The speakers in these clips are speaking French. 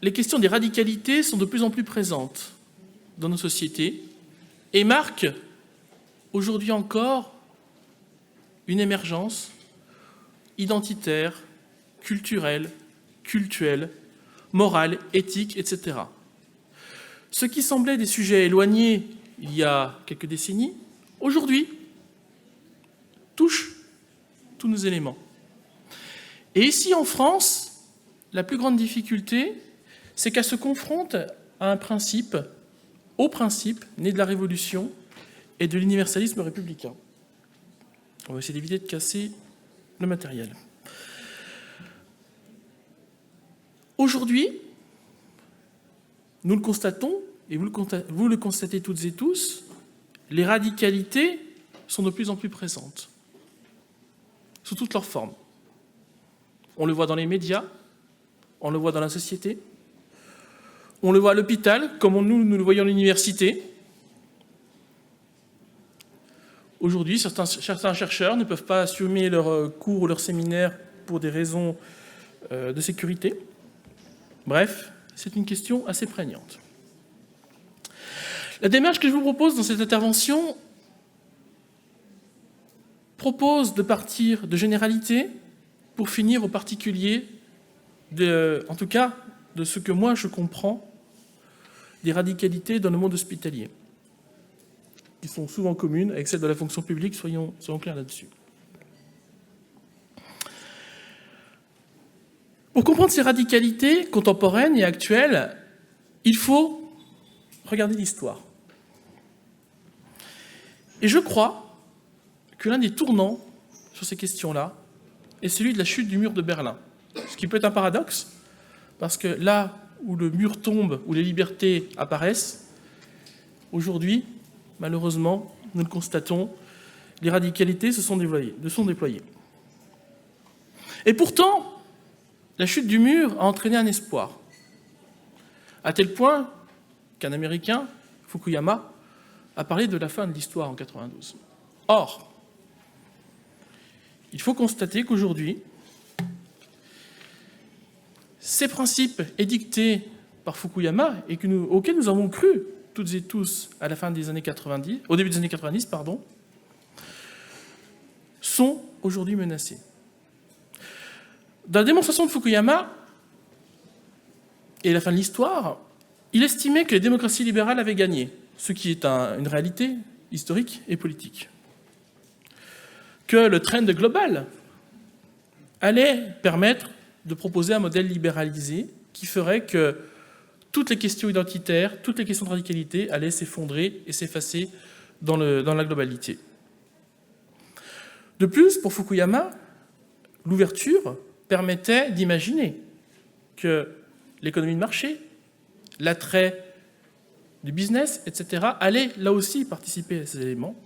les questions des radicalités sont de plus en plus présentes dans nos sociétés et marquent, aujourd'hui encore, une émergence identitaire, culturelle, cultuelle, morale, éthique, etc. Ce qui semblait des sujets éloignés il y a quelques décennies, aujourd'hui, touche tous nos éléments. Et ici, en France, la plus grande difficulté, c'est qu'elle se confronte à un principe, au principe né de la Révolution et de l'universalisme républicain. On va essayer d'éviter de casser le matériel. Aujourd'hui, nous le constatons, et vous le constatez toutes et tous, les radicalités sont de plus en plus présentes, sous toutes leurs formes. On le voit dans les médias, on le voit dans la société, on le voit à l'hôpital, comme nous le voyons à l'université. Aujourd'hui, certains chercheurs ne peuvent pas assumer leurs cours ou leurs séminaires pour des raisons de sécurité. Bref, c'est une question assez prégnante. La démarche que je vous propose dans cette intervention propose de partir de généralités pour finir au particulier, en tout cas de ce que moi je comprends des radicalités dans le monde hospitalier, qui sont souvent communes avec celles de la fonction publique, soyons clairs là-dessus. Pour comprendre ces radicalités contemporaines et actuelles, il faut regarder l'histoire. Et je crois que l'un des tournants sur ces questions-là est celui de la chute du mur de Berlin. Ce qui peut être un paradoxe, parce que là où le mur tombe, où les libertés apparaissent, aujourd'hui, malheureusement, nous le constatons, les radicalités se sont déployées. Et pourtant, la chute du mur a entraîné un espoir, à tel point qu'un Américain, Fukuyama, a parlé de la fin de l'histoire en 1992. Or, il faut constater qu'aujourd'hui, ces principes édictés par Fukuyama et auxquels nous avons cru toutes et tous à la fin des années 90, au début des années 90, sont aujourd'hui menacés. Dans la démonstration de Fukuyama et la fin de l'histoire, il estimait que les démocraties libérales avaient gagné, ce qui est une réalité historique et politique. Que le trend global allait permettre de proposer un modèle libéralisé qui ferait que toutes les questions identitaires, toutes les questions de radicalité allaient s'effondrer et s'effacer dans la globalité. De plus, pour Fukuyama, l'ouverture permettait d'imaginer que l'économie de marché, l'attrait du business, etc., allaient là aussi participer à ces éléments.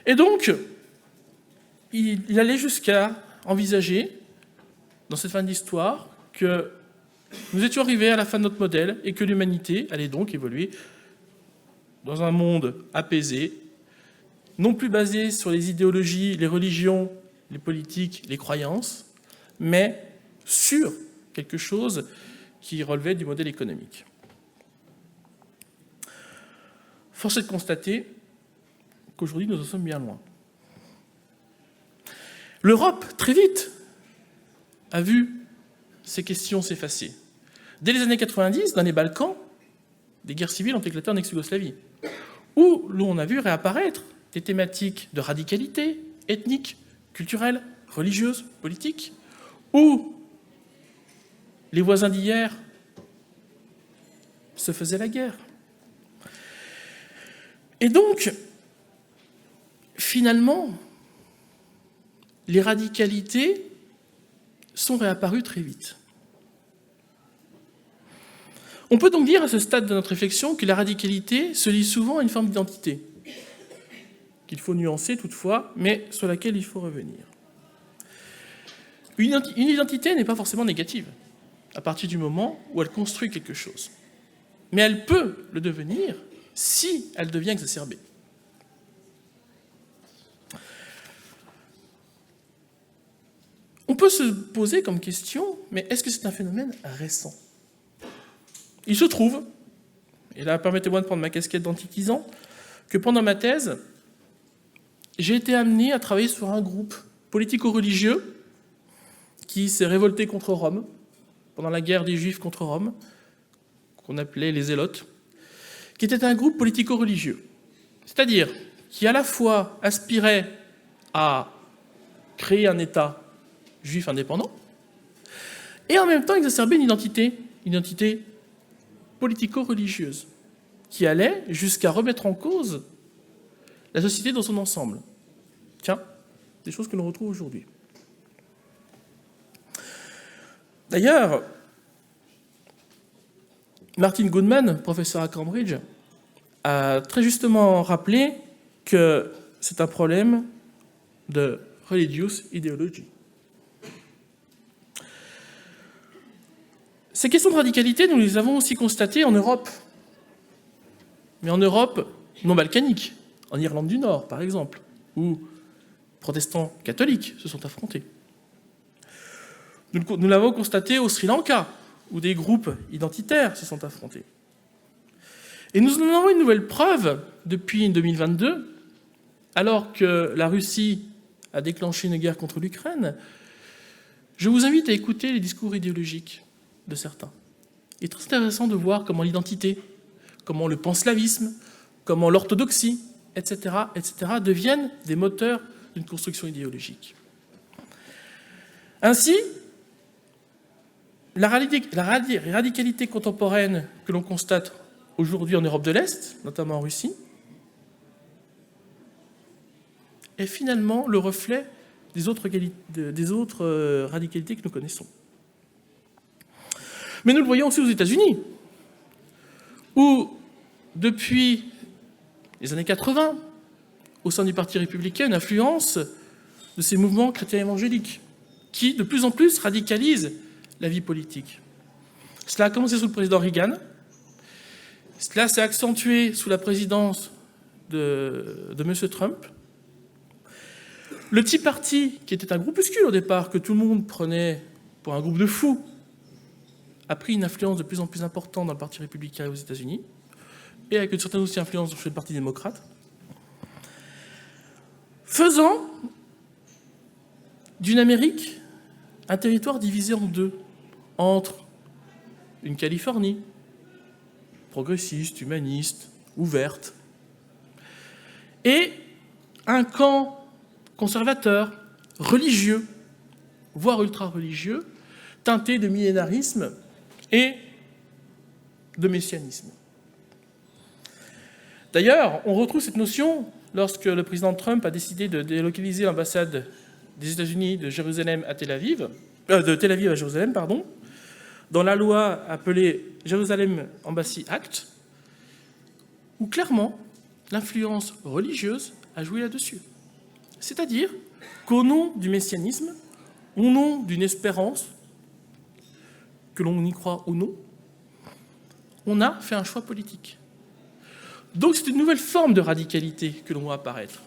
Et donc, il allait jusqu'à envisager, dans cette fin d'histoire, que nous étions arrivés à la fin de notre modèle et que l'humanité allait donc évoluer dans un monde apaisé, non plus basé sur les idéologies, les religions, les politiques, les croyances, mais sur quelque chose qui relevait du modèle économique. Force est de constater qu'aujourd'hui, nous en sommes bien loin. L'Europe, très vite, a vu ces questions s'effacer. Dès les années 90, dans les Balkans, des guerres civiles ont éclaté en ex-Yougoslavie, où l'on a vu réapparaître des thématiques de radicalité ethnique, culturelle, religieuse, politique, où les voisins d'hier se faisaient la guerre. Et donc, finalement, les radicalités sont réapparues très vite. On peut donc dire à ce stade de notre réflexion que la radicalité se lie souvent à une forme d'identité, qu'il faut nuancer toutefois, mais sur laquelle il faut revenir. Une identité n'est pas forcément négative, à partir du moment où elle construit quelque chose. Mais elle peut le devenir si elle devient exacerbée. On peut se poser comme question, mais est-ce que c'est un phénomène récent ? Il se trouve, et là permettez-moi de prendre ma casquette d'antiquisant, que pendant ma thèse, j'ai été amené à travailler sur un groupe politico-religieux qui s'est révolté contre Rome, pendant la guerre des Juifs contre Rome, qu'on appelait les Zélotes, qui était un groupe politico-religieux. C'est-à-dire qui à la fois aspirait à créer un État juif indépendant, et en même temps exacerber une identité politico-religieuse, qui allait jusqu'à remettre en cause la société dans son ensemble. Tiens, des choses que l'on retrouve aujourd'hui. D'ailleurs, Martin Goodman, professeur à Cambridge, a très justement rappelé que c'est un problème de religious ideology. Ces questions de radicalité, nous les avons aussi constatées en Europe, mais en Europe non balkanique, en Irlande du Nord par exemple, où protestants catholiques se sont affrontés. Nous l'avons constaté au Sri Lanka, où des groupes identitaires se sont affrontés. Et nous en avons une nouvelle preuve depuis 2022, alors que la Russie a déclenché une guerre contre l'Ukraine. Je vous invite à écouter les discours idéologiques de certains. Il est très intéressant de voir comment l'identité, comment le panslavisme, comment l'orthodoxie, etc., deviennent des moteurs d'une construction idéologique. Ainsi, la radicalité contemporaine que l'on constate aujourd'hui en Europe de l'Est, notamment en Russie, est finalement le reflet des autres radicalités que nous connaissons. Mais nous le voyons aussi aux États-Unis, où, depuis les années 80, au sein du Parti républicain, une influence de ces mouvements chrétiens évangéliques, qui, de plus en plus, radicalisent la vie politique. Cela a commencé sous le président Reagan, cela s'est accentué sous la présidence de M. Trump. Le Tea Party, qui était un groupuscule au départ, que tout le monde prenait pour un groupe de fous, a pris une influence de plus en plus importante dans le Parti républicain aux États-Unis, et avec une certaine aussi influence chez le Parti démocrate, faisant d'une Amérique un territoire divisé en deux, entre une Californie, progressiste, humaniste, ouverte, et un camp conservateur, religieux, voire ultra-religieux, teinté de millénarisme et de messianisme. D'ailleurs, on retrouve cette notion lorsque le président Trump a décidé de délocaliser l'ambassade des États-Unis de Jérusalem à Tel Aviv, de Tel Aviv à Jérusalem, dans la loi appelée Jerusalem Embassy Act, où clairement l'influence religieuse a joué là-dessus. C'est-à-dire qu'au nom du messianisme, au nom d'une espérance, que l'on y croit ou non, on a fait un choix politique. Donc c'est une nouvelle forme de radicalité que l'on voit apparaître.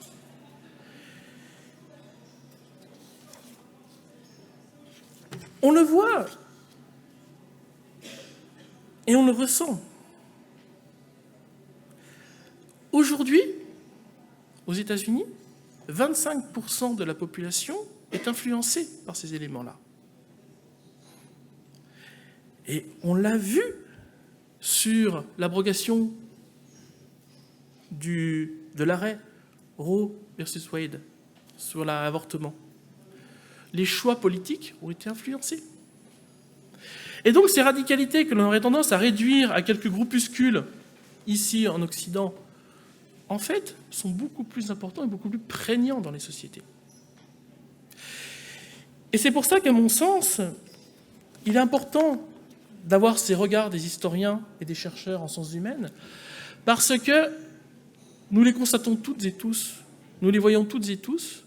On le voit et on le ressent. Aujourd'hui, aux États-Unis, 25% de la population est influencée par ces éléments-là. Et on l'a vu sur l'abrogation de l'arrêt Roe versus Wade sur l'avortement. Les choix politiques ont été influencés. Et donc ces radicalités que l'on aurait tendance à réduire à quelques groupuscules ici en Occident, en fait, sont beaucoup plus importants et beaucoup plus prégnants dans les sociétés. Et c'est pour ça qu'à mon sens, il est important d'avoir ces regards des historiens et des chercheurs en sciences humaines, parce que nous les constatons toutes et tous, nous les voyons toutes et tous,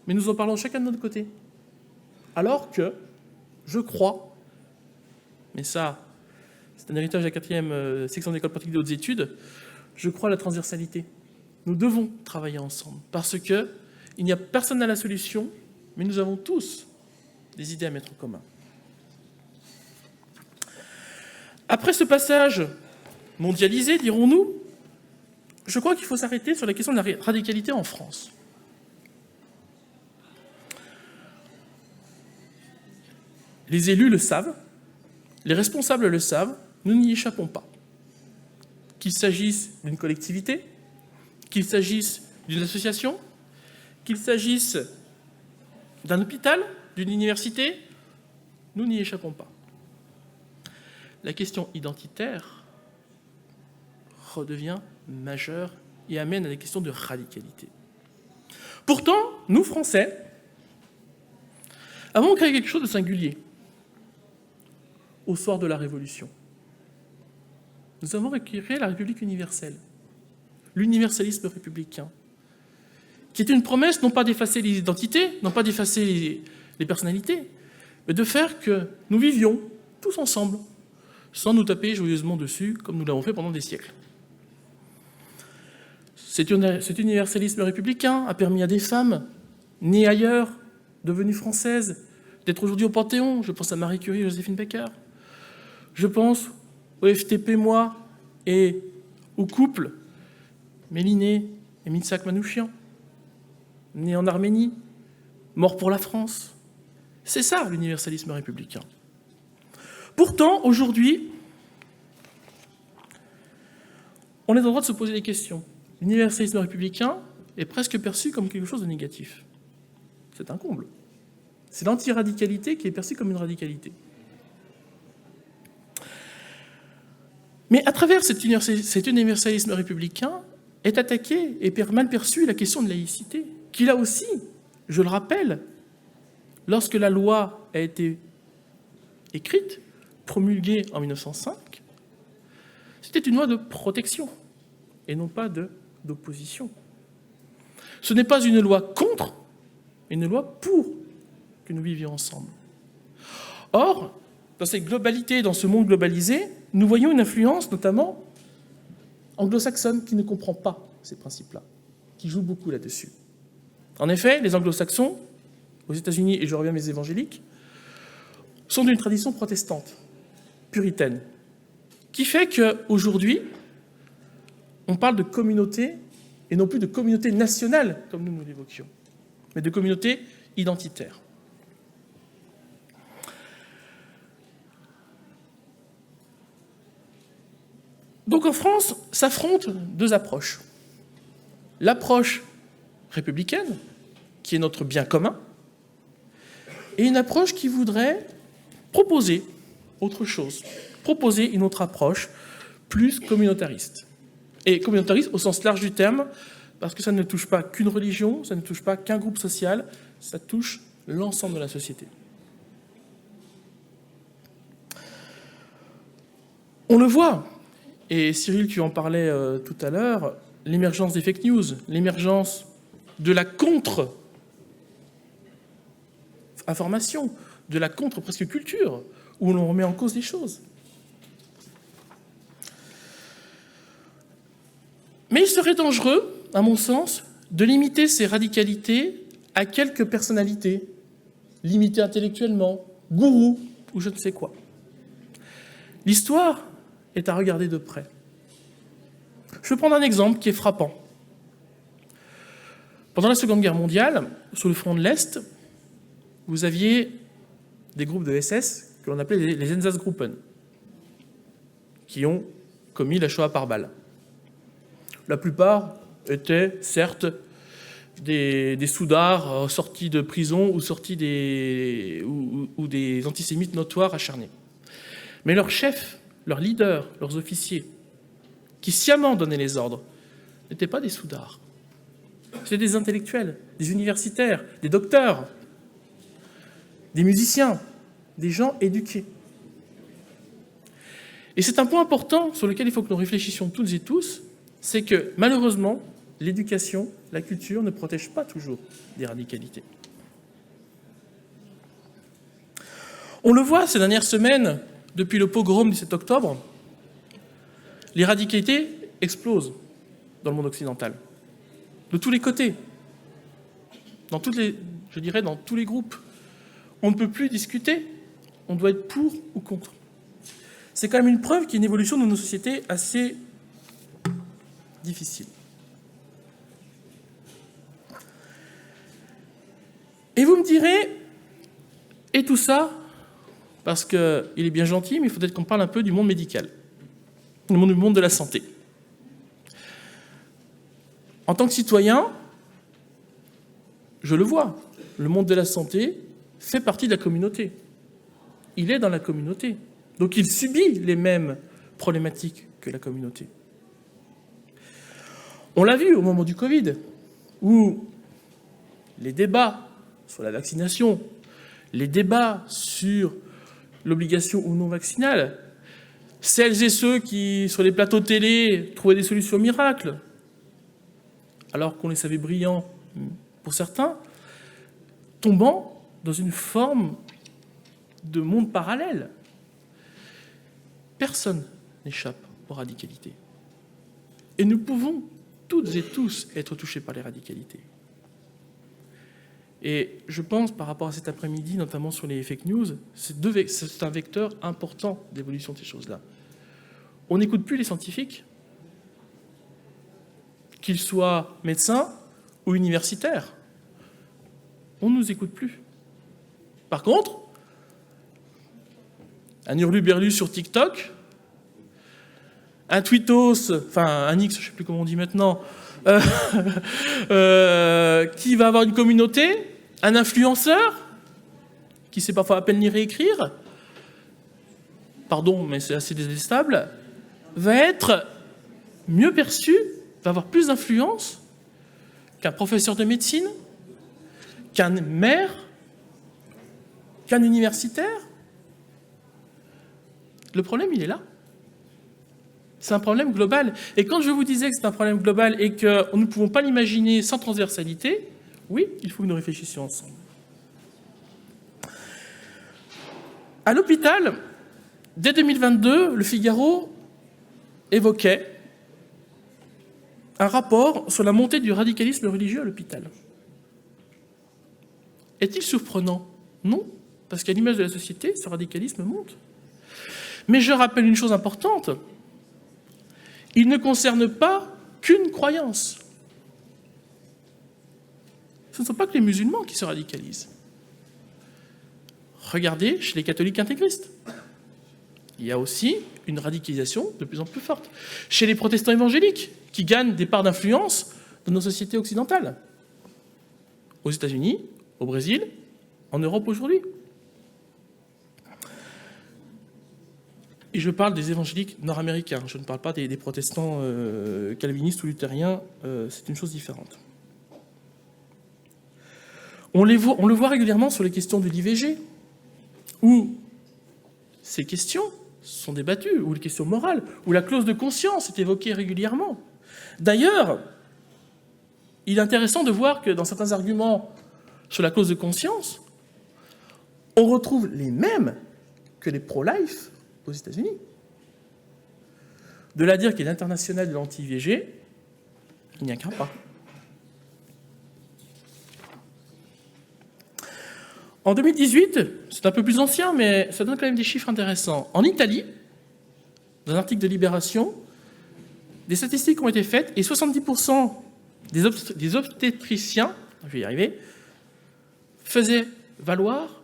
mais nous en parlons chacun de notre côté. Alors que, je crois, mais ça, c'est un héritage de la 4e section de l'école pratique des hautes études, je crois à la transversalité. Nous devons travailler ensemble, parce qu'il n'y a personne à la solution, mais nous avons tous des idées à mettre en commun. Après ce passage mondialisé, dirons-nous, je crois qu'il faut s'arrêter sur la question de la radicalité en France. Les élus le savent, les responsables le savent, nous n'y échappons pas. Qu'il s'agisse d'une collectivité, qu'il s'agisse d'une association, qu'il s'agisse d'un hôpital, d'une université, nous n'y échappons pas. La question identitaire redevient majeure et amène à des questions de radicalité. Pourtant, nous, Français, avons créé quelque chose de singulier au soir de la Révolution. Nous avons créé la République universelle, l'universalisme républicain, qui est une promesse non pas d'effacer les identités, non pas d'effacer les personnalités, mais de faire que nous vivions tous ensemble, sans nous taper joyeusement dessus, comme nous l'avons fait pendant des siècles. Cet universalisme républicain a permis à des femmes, nées ailleurs, devenues françaises, d'être aujourd'hui au Panthéon. Je pense à Marie Curie et Joséphine Baker. Je pense au FTP, moi, et au couple Méliné et Mitsak Manouchian, nés en Arménie, morts pour la France. C'est ça, l'universalisme républicain. Pourtant, aujourd'hui, on est en droit de se poser des questions. L'universalisme républicain est presque perçu comme quelque chose de négatif. C'est un comble. C'est l'antiradicalité qui est perçue comme une radicalité. Mais à travers cet universalisme républicain est attaquée et mal perçue la question de laïcité, qui là aussi, je le rappelle, lorsque la loi a été écrite, promulguée en 1905, c'était une loi de protection et non pas d'opposition. Ce n'est pas une loi contre, mais une loi pour que nous vivions ensemble. Or, dans cette globalité, dans ce monde globalisé, nous voyons une influence notamment anglo-saxonne qui ne comprend pas ces principes-là, qui joue beaucoup là-dessus. En effet, les anglo-saxons, aux États-Unis, et je reviens à mes évangéliques, sont d'une tradition protestante, puritaine, qui fait qu'aujourd'hui, on parle de communauté, et non plus de communauté nationale, comme nous l'évoquions, mais de communauté identitaire. Donc en France, s'affrontent deux approches. L'approche républicaine, qui est notre bien commun, et une approche qui voudrait proposer autre chose, proposer une autre approche plus communautariste. Et communautariste au sens large du terme, parce que ça ne touche pas qu'une religion, ça ne touche pas qu'un groupe social, ça touche l'ensemble de la société. On le voit, et Cyril, tu en parlais tout à l'heure, l'émergence des fake news, l'émergence de la contre-information, de la contre-presque culture, où l'on remet en cause les choses. Mais il serait dangereux, à mon sens, de limiter ces radicalités à quelques personnalités, limitées intellectuellement, gourous ou je ne sais quoi. L'histoire est à regarder de près. Je vais prendre un exemple qui est frappant. Pendant la Seconde Guerre mondiale, sur le front de l'Est, vous aviez des groupes de SS que l'on appelait les Einsatzgruppen, qui ont commis la Shoah par balle. La plupart étaient, certes, des soudards sortis de prison ou sortis des antisémites notoires acharnés. Mais leurs chefs, leurs leaders, leurs officiers, qui sciemment donnaient les ordres, n'étaient pas des soudards. C'était des intellectuels, des universitaires, des docteurs, des musiciens, des gens éduqués. Et c'est un point important sur lequel il faut que nous réfléchissions toutes et tous, c'est que malheureusement, l'éducation, la culture ne protègent pas toujours des radicalités. On le voit ces dernières semaines, depuis le pogrom du 7 octobre, les radicalités explosent dans le monde occidental, de tous les côtés, dans tous les groupes. On ne peut plus discuter, on doit être pour ou contre. c'est quand même une preuve qu'il y a une évolution de nos sociétés assez difficile. Et vous me direz, et tout ça, parce qu'il est bien gentil, mais il faut peut-être qu'on parle un peu du monde médical, du monde de la santé. En tant que citoyen, je le vois, le monde de la santé fait partie de la communauté. Il est dans la communauté. Donc il subit les mêmes problématiques que la communauté. On l'a vu au moment du Covid, où les débats sur la vaccination, les débats sur l'obligation ou non vaccinale, celles et ceux qui, sur les plateaux télé, trouvaient des solutions miracles, alors qu'on les savait brillants pour certains, tombant dans une forme de monde parallèle. Personne n'échappe aux radicalités. Et nous pouvons toutes et tous être touchés par les radicalités. Et je pense, par rapport à cet après-midi, notamment sur les fake news, c'est un vecteur important d'évolution de ces choses-là. On n'écoute plus les scientifiques, qu'ils soient médecins ou universitaires. On ne nous écoute plus. Par contre, un hurluberlu sur TikTok, un tweetos, enfin un X, je ne sais plus comment on dit maintenant, qui va avoir une communauté, un influenceur, qui sait parfois à peine lire et écrire, pardon, mais c'est assez détestable, va être mieux perçu, va avoir plus d'influence qu'un professeur de médecine, qu'un maire, qu'un universitaire. Le problème, il est là. C'est un problème global. Et quand je vous disais que c'est un problème global et que nous ne pouvons pas l'imaginer sans transversalité, oui, il faut que nous réfléchissions ensemble. À l'hôpital, dès 2022, Le Figaro évoquait un rapport sur la montée du radicalisme religieux à l'hôpital. Est-il surprenant? Non, parce qu'à l'image de la société, ce radicalisme monte. Mais je rappelle une chose importante, il ne concerne pas qu'une croyance. Ce ne sont pas que les musulmans qui se radicalisent. Regardez chez les catholiques intégristes. Il y a aussi une radicalisation de plus en plus forte. Chez les protestants évangéliques, qui gagnent des parts d'influence dans nos sociétés occidentales. Aux États-Unis, au Brésil, en Europe aujourd'hui. Et je parle des évangéliques nord-américains, je ne parle pas des protestants calvinistes ou luthériens, c'est une chose différente. On le voit régulièrement sur les questions de l'IVG, où ces questions sont débattues, ou les questions morales, où la clause de conscience est évoquée régulièrement. D'ailleurs, il est intéressant de voir que dans certains arguments sur la clause de conscience, on retrouve les mêmes que les pro-life aux États-Unis. De là à dire qu'il y a l'international de l'anti-IVG, il n'y a qu'un pas. En 2018, c'est un peu plus ancien, mais ça donne quand même des chiffres intéressants. En Italie, dans un article de Libération, des statistiques ont été faites et 70% des obstétriciens, je vais y arriver, faisaient valoir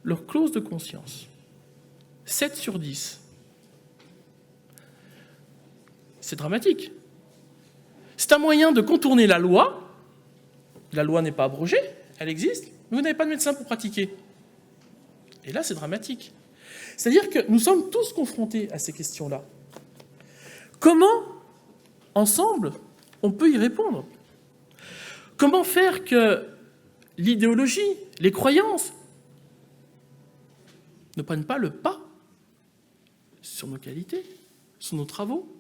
leur clause de conscience. 7 sur 10. C'est dramatique. C'est un moyen de contourner la loi. La loi n'est pas abrogée, elle existe, mais vous n'avez pas de médecin pour pratiquer. Et là, c'est dramatique. C'est-à-dire que nous sommes tous confrontés à ces questions-là. Comment, ensemble, on peut y répondre? Comment faire que l'idéologie, les croyances, ne prennent pas le pas sur nos qualités, sur nos travaux?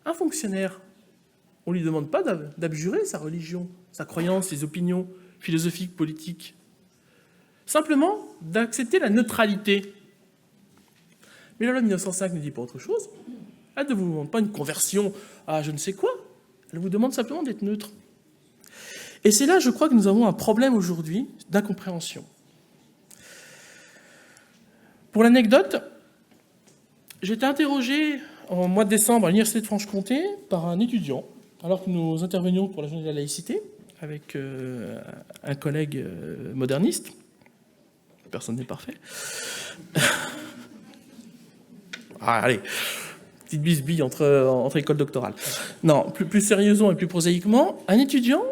Un fonctionnaire, on ne lui demande pas d'abjurer sa religion, sa croyance, ses opinions philosophiques, politiques. Simplement d'accepter la neutralité. Mais la loi de 1905 ne dit pas autre chose. Elle ne vous demande pas une conversion à je ne sais quoi. Elle vous demande simplement d'être neutre. Et c'est là, je crois, que nous avons un problème aujourd'hui d'incompréhension. Pour l'anecdote, J'ai été interrogé en mois de décembre à l'Université de Franche-Comté par un étudiant, alors que nous intervenions pour la journée de la laïcité, avec un collègue moderniste. Personne n'est parfait. Allez, petite bisbille entre écoles doctorales. Non, plus sérieusement et plus prosaïquement, un étudiant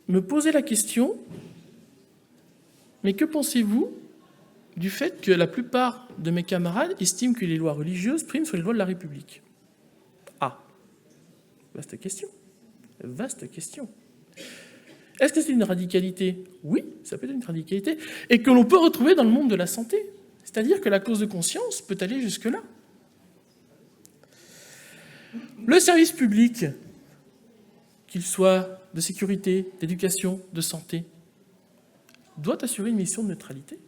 me posait la question, mais que pensez-vous du fait que la plupart de mes camarades estiment que les lois religieuses priment sur les lois de la République? Ah, vaste question. Vaste question. Est-ce que c'est une radicalité? Oui, ça peut être une radicalité, et que l'on peut retrouver dans le monde de la santé. C'est-à-dire que la clause de conscience peut aller jusque-là. Le service public, qu'il soit de sécurité, d'éducation, de santé, doit assurer une mission de neutralité.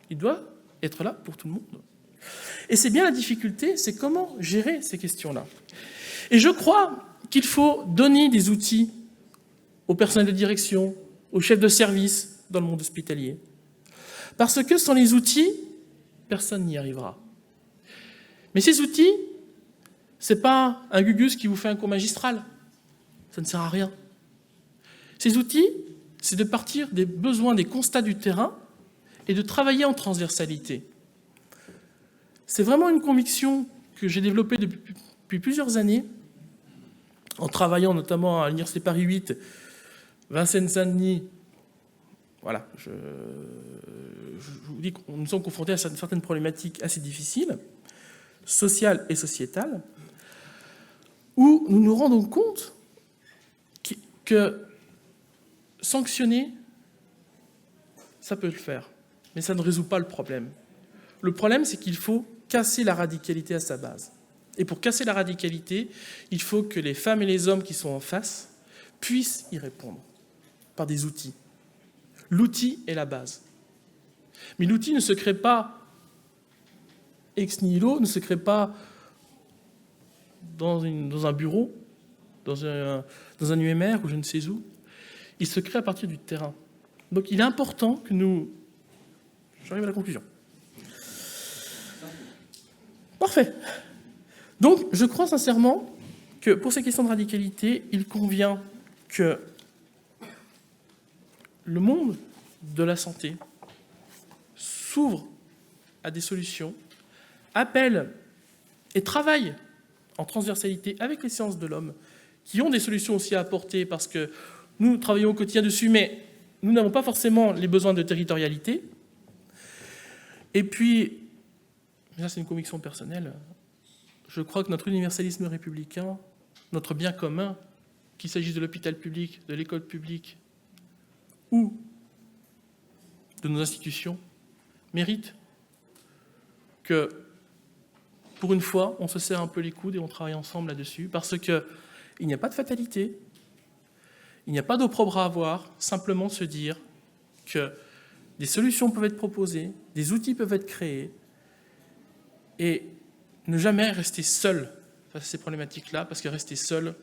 Il doit être là pour tout le monde. Et c'est bien la difficulté, c'est comment gérer ces questions-là. Et je crois qu'il faut donner des outils aux personnels de direction, aux chefs de service dans le monde hospitalier. Parce que sans les outils, personne n'y arrivera. Mais ces outils, ce n'est pas un Gugus qui vous fait un cours magistral. Ça ne sert à rien. Ces outils, c'est de partir des besoins, des constats du terrain et de travailler en transversalité. C'est vraiment une conviction que j'ai développée depuis plusieurs années, en travaillant notamment à l'Université Paris 8, Vincennes-Saint-Denis. Voilà, je vous dis que nous sommes confrontés à certaines problématiques assez difficiles, sociales et sociétales, où nous nous rendons compte que sanctionner, ça peut le faire, mais ça ne résout pas le problème. Le problème, c'est qu'il faut casser la radicalité à sa base. Et pour casser la radicalité, il faut que les femmes et les hommes qui sont en face puissent y répondre par des outils. L'outil est la base. Mais l'outil ne se crée pas ex nihilo, ne se crée pas dans un bureau, dans un UMR ou je ne sais où. Il se crée à partir du terrain. Donc il est important que nous... J'arrive à la conclusion. Parfait. Donc je crois sincèrement que pour ces questions de radicalité, il convient que le monde de la santé s'ouvre à des solutions, appelle et travaille en transversalité avec les sciences de l'homme, qui ont des solutions aussi à apporter, parce que nous travaillons au quotidien dessus, mais nous n'avons pas forcément les besoins de territorialité. Et puis, là c'est une conviction personnelle, je crois que notre universalisme républicain, notre bien commun, qu'il s'agisse de l'hôpital public, de l'école publique ou de nos institutions, mérite que, pour une fois, on se serre un peu les coudes et on travaille ensemble là-dessus, parce qu'il n'y a pas de fatalité, il n'y a pas d'opprobre à avoir, simplement se dire que des solutions peuvent être proposées, des outils peuvent être créés, et ne jamais rester seul face à ces problématiques-là, parce que rester seul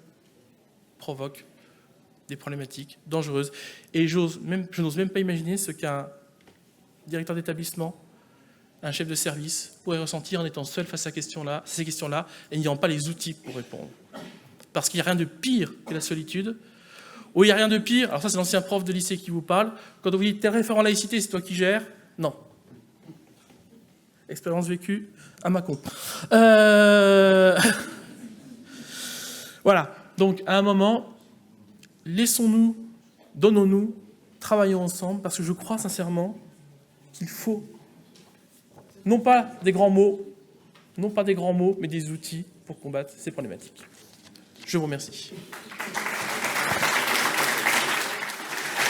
provoque des problématiques dangereuses. Et je n'ose même pas imaginer ce qu'un directeur d'établissement, un chef de service pourrait ressentir en étant seul face à ces questions-là et n'ayant pas les outils pour répondre. Parce qu'il n'y a rien de pire que la solitude. Ou il n'y a rien de pire, alors ça c'est l'ancien prof de lycée qui vous parle, quand on vous dit « t'es référent laïcité, c'est toi qui gères », non. Expérience vécue à Mâcon. Voilà, donc à un moment, laissons-nous, donnons-nous, travaillons ensemble, parce que je crois sincèrement qu'il faut, non pas des grands mots, mais des outils pour combattre ces problématiques. Je vous remercie.